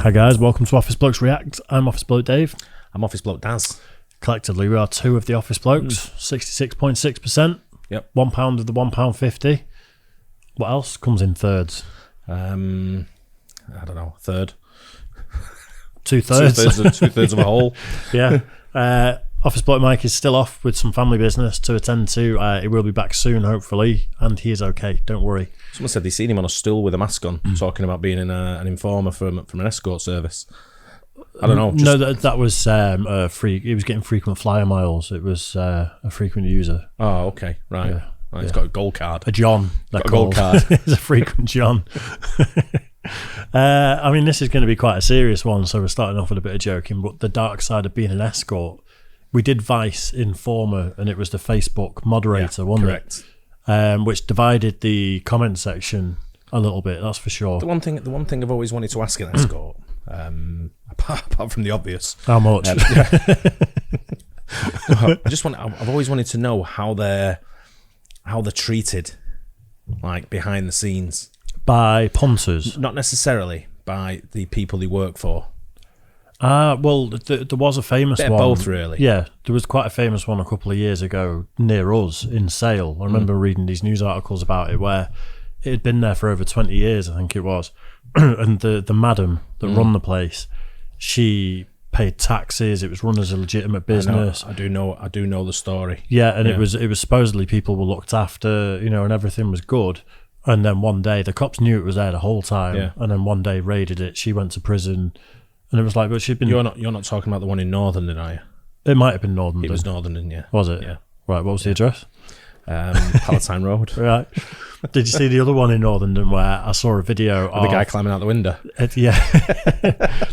Hi guys, welcome to Office Blokes React. I'm Office Bloke Dave. I'm Office Bloke Daz. Collectively, we are two of the Office Blokes, 66.6%. Yep. £1 of the £1.50. What else comes in thirds? I don't know, third. Two-thirds. Two-thirds of a whole. Yeah. Office Bloke Mike is still off with some family business to attend to. He will be back soon, hopefully, and he is okay. Don't worry. Someone said they seen him on a stool with a mask on, talking about being an informer from an escort service. I don't know. No, that was free. He was getting frequent flyer miles. It was a frequent user. Oh, okay, right. Yeah. Right, he's got a gold card. A John. Got a gold card. He's a frequent John. I mean, this is going to be quite a serious one, so we're starting off with a bit of joking, but the dark side of being an escort. We did Vice Informer, and it was the Facebook moderator, wasn't correct. it? Which divided the comment section a little bit, that's for sure. The one thing I've always wanted to ask an escort, apart from the obvious. How much? I've always wanted to know how they're treated, like behind the scenes. By punters? Not necessarily by the people they work for. Well, there was a famous one. Both, really. Yeah, there was quite a famous one a couple of years ago near us in Sale. I remember reading these news articles about it where it had been there for over 20 years, I think it was. And the madam that run the place, she paid taxes. It was run as a legitimate business. I do know the story. Yeah, and it was supposedly people were looked after, and everything was good. And then one day the cops knew it was there the whole time. Yeah. And then one day raided it. She went to prison. And it was like, but she'd been... You're not talking about the one in Northern, are you? It might have been Northern. It was Northern, didn't you? Was it? Yeah. Right, what was the address? Palatine Road. Right. Did you see the other one in Northern where I saw a video of... the guy climbing out the window? Yeah.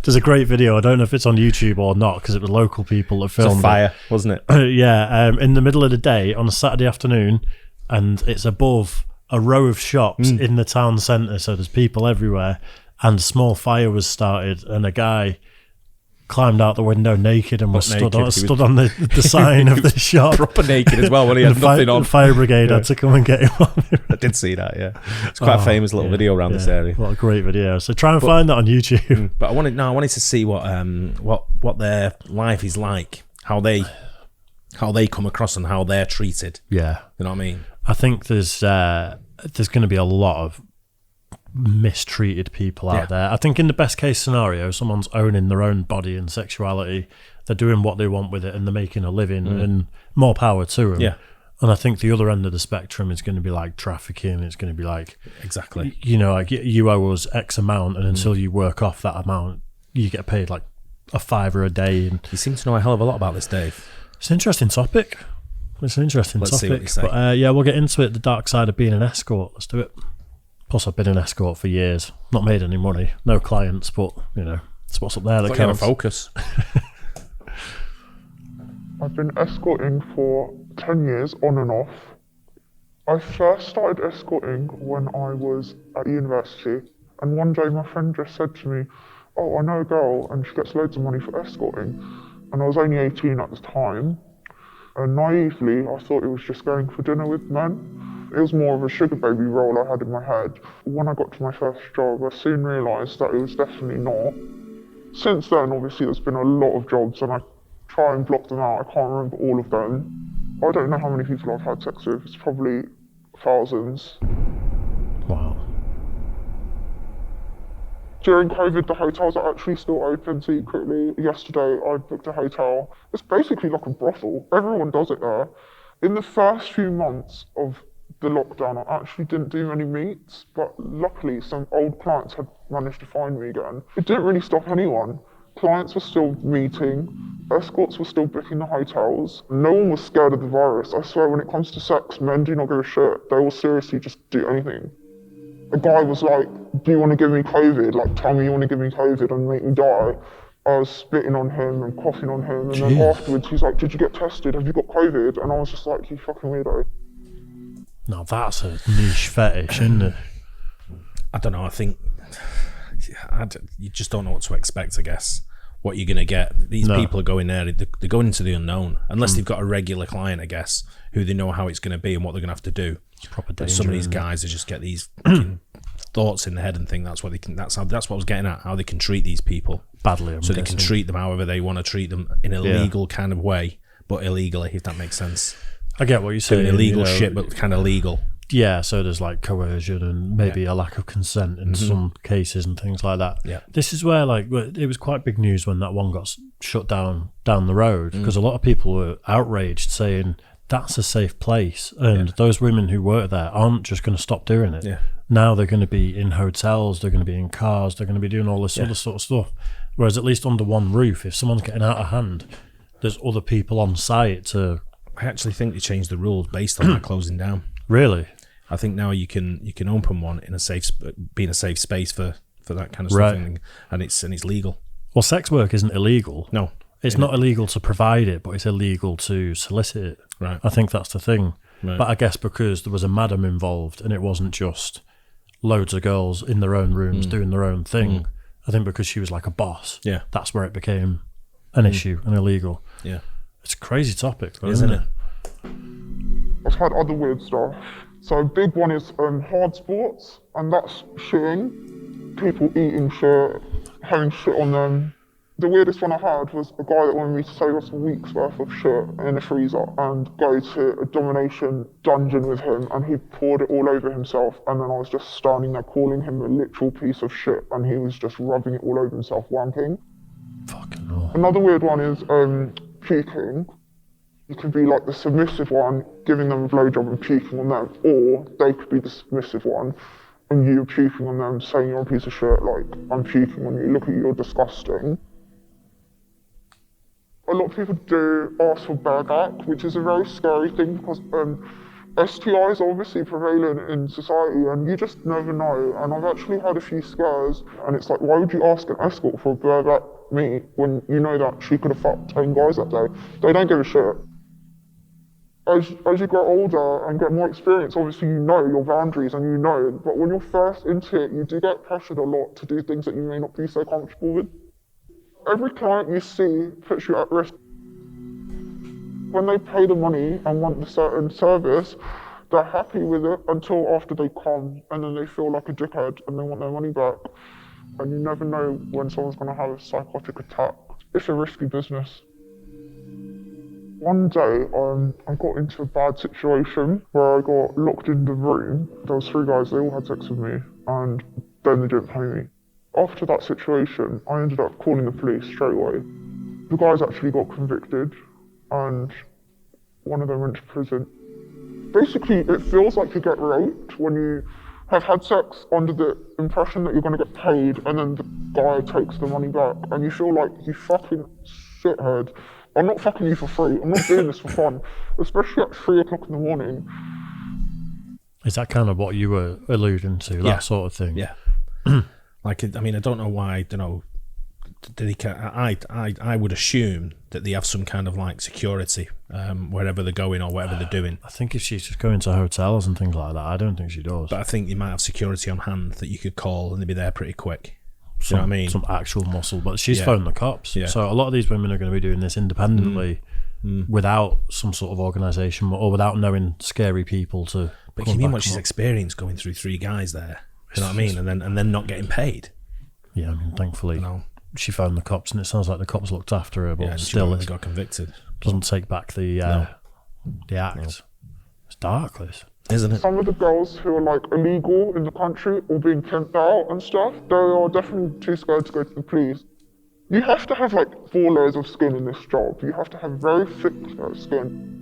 There's a great video. I don't know if it's on YouTube or not because it was local people that filmed it. It's a fire, wasn't it? Yeah. In the middle of the day on a Saturday afternoon, and it's above a row of shops in the town centre, so there's people everywhere. And a small fire was started, and a guy climbed out the window naked and was stood on the sign of the shop. Proper naked as well when he had nothing on. The fire brigade had to come and get him on. I did see that, yeah. It's quite a famous little video around this area. What a great video. So try and find that on YouTube. But I wanted to see what their life is like, how they come across and how they're treated. Yeah. You know what I mean? I think there's going to be a lot of mistreated people out there. I think in the best case scenario, someone's owning their own body and sexuality, they're doing what they want with it and they're making a living, and more power to them. Yeah. And I think the other end of the spectrum is going to be like trafficking. It's going to be like, exactly, like you owe us X amount, and until you work off that amount, you get paid like a $5 a day. And you seem to know a hell of a lot about this, Dave. It's an interesting topic. Let's see what you say. But yeah, we'll get into it. The dark side of being an escort. Let's do it. Plus, I've been an escort for years. Not made any money. No clients, but, it's what's up there that counts. Focus. I've been escorting for 10 years, on and off. I first started escorting when I was at university. And one day my friend just said to me, "Oh, I know a girl and she gets loads of money for escorting." And I was only 18 at the time. And naively, I thought it was just going for dinner with men. It was more of a sugar baby role I had in my head. When I got to my first job, I soon realised that it was definitely not. Since then, obviously, there's been a lot of jobs, and I try and block them out. I can't remember all of them. I don't know how many people I've had sex with. It's probably thousands. Wow. During COVID, the hotels are actually still open secretly. Yesterday, I booked a hotel. It's basically like a brothel. Everyone does it there. In the first few months of the lockdown, I actually didn't do many meets, but luckily some old clients had managed to find me again. It didn't really stop anyone. Clients were still meeting, escorts were still booking the hotels. No one was scared of the virus. I swear, when it comes to sex, men do not give a shit. They will seriously just do anything. A guy was like, "Do you want to give me COVID? Like, tell me you want to give me COVID and make me die." I was spitting on him and coughing on him, and then afterwards he's like, "Did you get tested? Have you got COVID?" And I was just like, "You fucking weirdo." Now that's a niche fetish, isn't it? I don't know. I think you just don't know what to expect, I guess. What you're going to get. These people are going there, they're going into the unknown. Unless they've got a regular client, I guess, who they know how it's going to be and what they're going to have to do. It's proper danger. But some of these guys, they just get these fucking thoughts in their head and think that's what they can. That's what I was getting at. How they can treat these people badly, so they can treat them however they want to treat them in a legal kind of way, but illegally, if that makes sense. I get what you're saying. Doing illegal shit, but kind of legal. Yeah, so there's like coercion and maybe a lack of consent in some cases and things like that. Yeah. This is where like it was quite big news when that one got shut down the road, because a lot of people were outraged, saying that's a safe place, and those women who work there aren't just going to stop doing it. Yeah. Now they're going to be in hotels, they're going to be in cars, they're going to be doing all this other sort of stuff. Whereas at least under one roof, if someone's getting out of hand, there's other people on site to... I actually think they changed the rules based on that closing down. Really? I think now you can open one in a safe space for that kind of stuff, and it's legal. Well, sex work isn't illegal. No, it's not illegal to provide it, but it's illegal to solicit it. Right. I think that's the thing. Right. But I guess because there was a madam involved, and it wasn't just loads of girls in their own rooms doing their own thing. I think because she was like a boss. Yeah. That's where it became an issue and illegal. Yeah. It's a crazy topic, though, Isn't it? I've had other weird stuff. So a big one is hard sports, and that's shitting. People eating shit, having shit on them. The weirdest one I had was a guy that wanted me to save us a week's worth of shit in the freezer and go to a domination dungeon with him, and he poured it all over himself, and then I was just standing there calling him a literal piece of shit, and he was just rubbing it all over himself, wanking. Fucking hell. Another weird one is puking. You could be like the submissive one, giving them a blowjob and puking on them, or they could be the submissive one and you're puking on them, saying you're a piece of shit, like, I'm puking on you, look at you, you're disgusting. A lot of people do ask for back, which is a very scary thing because STIs are obviously prevalent in society and you just never know. And I've actually had a few scares, and it's like, why would you ask an escort for a bareback meet when you know that she could have fucked 10 guys that day? They don't give a shit. As you grow older and get more experience, obviously you know your boundaries and you know, but when you're first into it, you do get pressured a lot to do things that you may not be so comfortable with. Every client you see puts you at risk. When they pay the money and want the certain service, they're happy with it until after they come, and then they feel like a dickhead and they want their money back. And you never know when someone's going to have a psychotic attack. It's a risky business. One day, I got into a bad situation where I got locked in the room. There was 3 guys, they all had sex with me, and then they didn't pay me. After that situation, I ended up calling the police straight away. The guys actually got convicted, and one of them went to prison. Basically, it feels like you get raped when you have had sex under the impression that you're going to get paid, and then the guy takes the money back, and you feel like you fucking shithead. I'm not fucking you for free. I'm not doing this for fun, especially at 3 o'clock in the morning. Is that kind of what you were alluding to, that sort of thing? Yeah. Like, I mean, I don't know why, I don't know, I would assume that they have some kind of like security wherever they're going or whatever they're doing. I think if she's just going to hotels and things like that, I don't think she does. But I think you might have security on hand that you could call and they'd be there pretty quick. You know what I mean? Some actual muscle, but she's phoned the cops. Yeah. So a lot of these women are going to be doing this independently without some sort of organisation or without knowing scary people to. But can you mean what she's experienced going through 3 guys there? You know what I mean? And then not getting paid. Yeah, I mean, thankfully she phoned the cops, and it sounds like the cops looked after her, but still, she got convicted. Doesn't take back the act. No. It's dark, this. Isn't it? Some of the girls who are like illegal in the country or being pimped out and stuff, they are definitely too scared to go to the police. You have to have like 4 layers of skin in this job. You have to have very thick skin.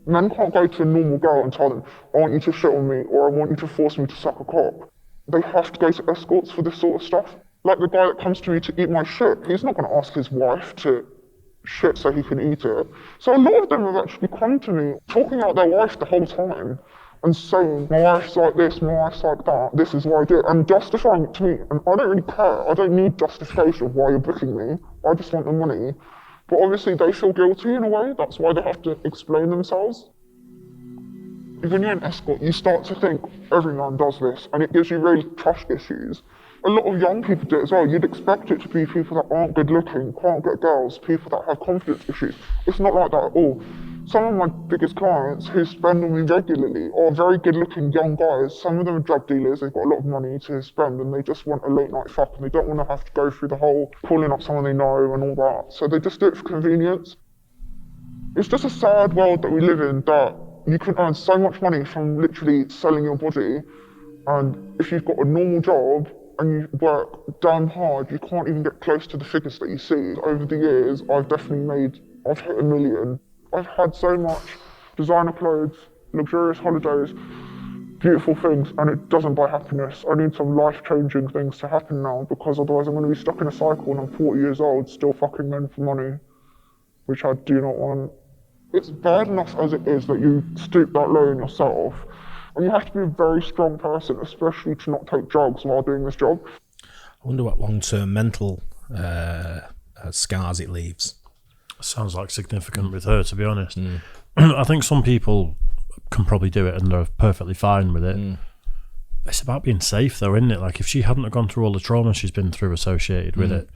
Men can't go to a normal girl and tell them, I want you to shit on me or I want you to force me to suck a cock. They have to go to escorts for this sort of stuff. Like the guy that comes to me to eat my shit, he's not going to ask his wife to shit so he can eat it. So a lot of them have actually come to me talking about their wife the whole time and saying, my wife's like this, my wife's like that, this is why I do it, and justifying it to me. And I don't really care. I don't need justification of why you're booking me. I just want the money. But obviously they feel guilty in a way. That's why they have to explain themselves. When you're an escort, you start to think every man does this, and it gives you really trust issues. A lot of young people do it as well. You'd expect it to be people that aren't good looking, can't get girls, people that have confidence issues. It's not like that at all. Some of my biggest clients who spend on me regularly are very good-looking young guys. Some of them are drug dealers. They've got a lot of money to spend, and they just want a late-night fuck, and they don't want to have to go through the whole calling up someone they know and all that. So they just do it for convenience. It's just a sad world that we live in, that you can earn so much money from literally selling your body, and if you've got a normal job and you work damn hard, you can't even get close to the figures that you see. Over the years, I've hit $1 million. I've had so much designer clothes, luxurious holidays, beautiful things, and it doesn't buy happiness. I need some life-changing things to happen now, because otherwise I'm going to be stuck in a cycle and I'm 40 years old, still fucking men for money, which I do not want. It's bad enough as it is that you stoop that low in yourself, and you have to be a very strong person, especially to not take drugs while doing this job. I wonder what long-term mental scars it leaves. Sounds like significant with her, to be honest. I think some people can probably do it and they're perfectly fine with it. It's about being safe though, isn't it? Like, if she hadn't have gone through all the trauma she's been through associated with it,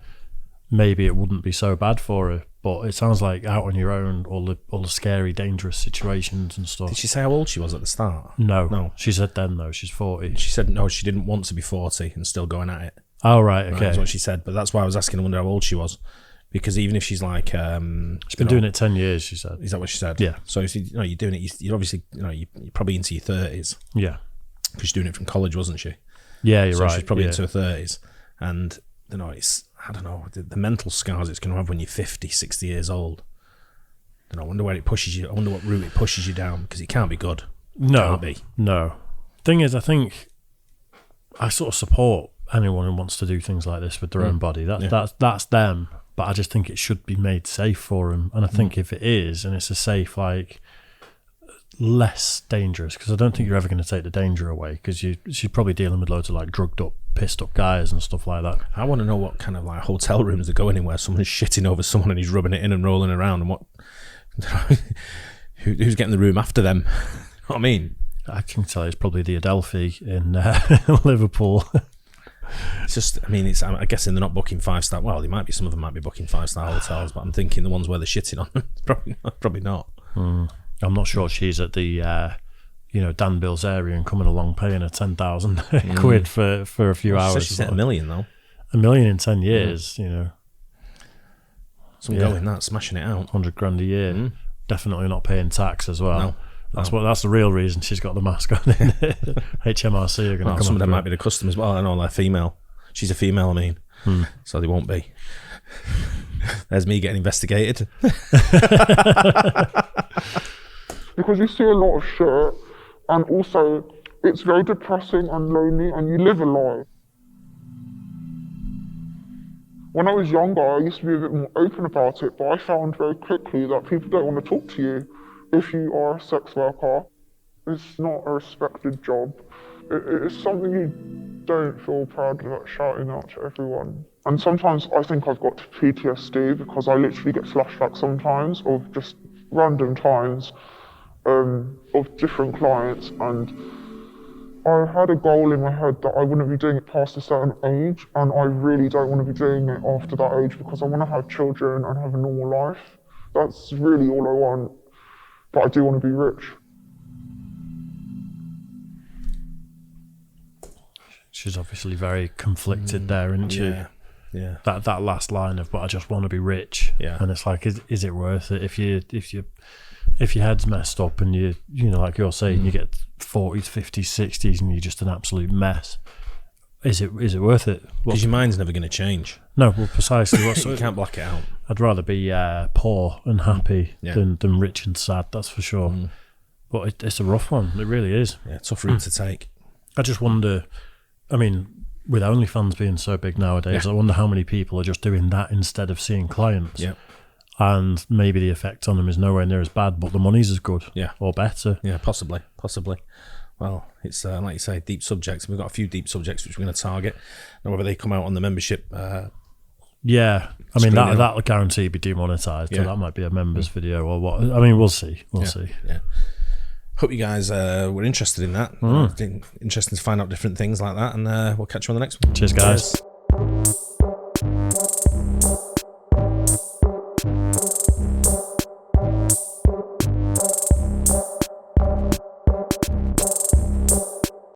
maybe it wouldn't be so bad for her. But it sounds like out on your own, all the scary, dangerous situations and stuff. Did she say how old she was at the start? No. She said then though, she's 40. She said no, she didn't want to be 40 and still going at it. Oh right, okay. That's what she said. But that's why I was asking. I wonder how old she was. Because even if she's like, she's been doing it 10 years, she said. Is that what she said? Yeah. So if you're doing it, you're obviously, you're probably into your 30s. Yeah. Because she's doing it from college, wasn't she? Yeah, you're right. She's probably into her 30s, and I don't know the mental scars it's going to have when you're 50, 60 years old. I wonder where it pushes you. I wonder what route it pushes you down, because it can't be good. No, can't be. No. Thing is, I think I sort of support anyone who wants to do things like this with their own body. That's them. But I just think it should be made safe for them. And I think if it is, and it's a safe, like, less dangerous, because I don't think you're ever going to take the danger away, because she's probably dealing with loads of, like, drugged up, pissed up guys and stuff like that. I want to know what kind of, like, hotel rooms they're going in where someone's shitting over someone and he's rubbing it in and rolling around, and what... who's getting the room after them? You know what I mean? I can tell it's probably the Adelphi in Liverpool. It's just, I'm guessing they're not booking 5-star. Well, some of them might be booking 5-star hotels, but I'm thinking the ones where they're shitting on, probably not. I'm not sure she's at the, Dan Bill's area and coming along paying her 10,000 quid for a few hours. She's at $1 million though. $1 million in 10 years, Some going that, smashing it out. 100 grand a year. Definitely not paying tax as well. No. That's the real reason she's got the mask on. HMRC are going to come. Some of them might be the customers. Well, I know they're female. She's a female, so they won't be. There's me getting investigated. Because you see a lot of shit, and also it's very depressing and lonely, and you live a lie. When I was younger, I used to be a bit more open about it, but I found very quickly that people don't want to talk to you if you are a sex worker. It's not a respected job. It's something you don't feel proud about shouting out to everyone. And sometimes I think I've got PTSD, because I literally get flashbacks sometimes of just random times of different clients, and I had a goal in my head that I wouldn't be doing it past a certain age, and I really don't want to be doing it after that age, because I want to have children and have a normal life. That's really all I want, but I do want to be rich. She's obviously very conflicted there, isn't she? Yeah. That last line of, but I just want to be rich. Yeah. And it's like, is it worth it if your head's messed up and you like you're saying, you get 40s, 50s, 60s and you're just an absolute mess? Is it worth it? Because your mind's never going to change. No, well, precisely. You can't block it out. I'd rather be poor and happy than rich and sad, that's for sure. But it's a rough one. It really is. Yeah, tough route to take. I just wonder, with OnlyFans being so big nowadays, I wonder how many people are just doing that instead of seeing clients. Yeah. And maybe the effect on them is nowhere near as bad, but the money's as good. Yeah. Or better. Yeah, possibly. Well, it's like you say, deep subjects. We've got a few deep subjects which we're going to target. Now, whether they come out on the membership. That'll guarantee be demonetised. So that might be a members video or what. We'll see. We'll see. Yeah. Hope you guys were interested in that. Interesting to find out different things like that, and we'll catch you on the next one. Cheers, guys.